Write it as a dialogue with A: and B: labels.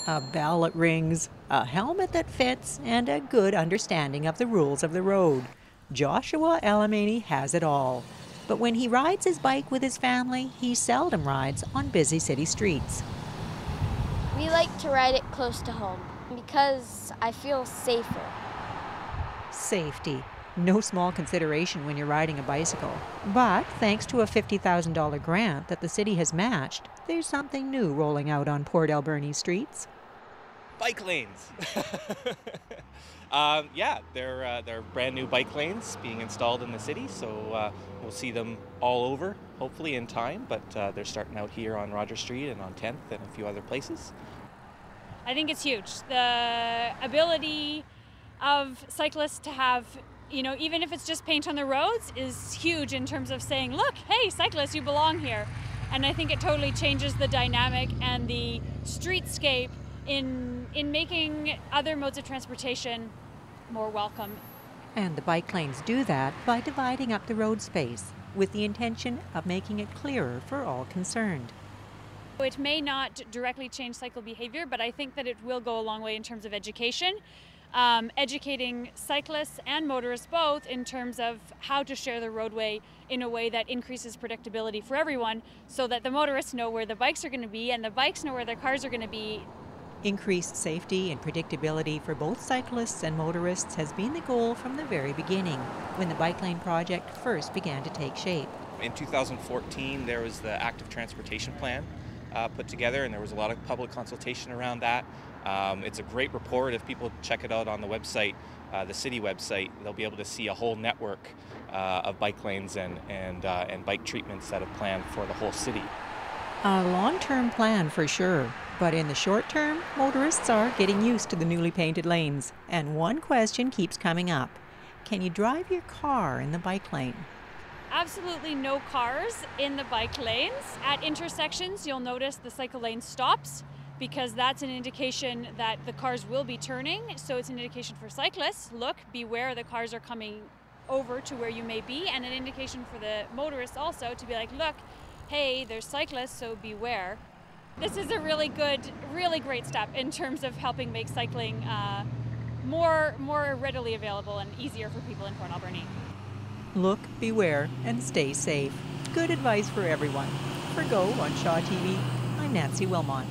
A: A bell that rings, a helmet that fits, and a good understanding of the rules of the road. Joshua Alamany has it all. But when he rides his bike with his family, he seldom rides on busy city streets.
B: We like to ride it close to home because I feel safer.
A: Safety. No small consideration when you're riding a bicycle. But thanks to a $50,000 grant that the city has matched, there's something new rolling out on Port Alberni streets.
C: Bike lanes. Yeah, they're brand new bike lanes being installed in the city, so we'll see them all over, hopefully in time, but they're starting out here on Roger Street and on 10th and a few other places.
D: I think it's huge. The ability of cyclists to have, even if it's just paint on the roads, is huge in terms of saying, look, hey, cyclists, you belong here. And I think it totally changes the dynamic and the streetscape in making other modes of transportation more welcome.
A: And the bike lanes do that by dividing up the road space with the intention of making it clearer for all concerned.
D: It may not directly change cycle behavior, but I think that it will go a long way in terms of education. Educating cyclists and motorists both in terms of how to share the roadway in a way that increases predictability for everyone, so that the motorists know where the bikes are going to be and the bikes know where their cars are going to be.
A: Increased safety and predictability for both cyclists and motorists has been the goal from the very beginning, when the Bike Lane project first began to take shape.
C: In 2014, there was the Active Transportation Plan put together, and there was a lot of public consultation around that. It's a great report. If people check it out on the website, the city website, they'll be able to see a whole network of bike lanes and bike treatments that are planned for the whole city.
A: A long-term plan for sure, but in the short term, motorists are getting used to the newly painted lanes. And one question keeps coming up. Can you drive your car in the bike lane?
D: Absolutely no cars in the bike lanes. At intersections, you'll notice the cycle lane stops, because that's an indication that the cars will be turning. So it's an indication for cyclists, look, beware, the cars are coming over to where you may be, and an indication for the motorists also to be like, look, hey, there's cyclists, so beware. This is a really good, really great step in terms of helping make cycling more readily available and easier for people in Port Alberni.
A: Look, beware, and stay safe. Good advice for everyone. For Go on Shaw TV, I'm Nancy Wilmot.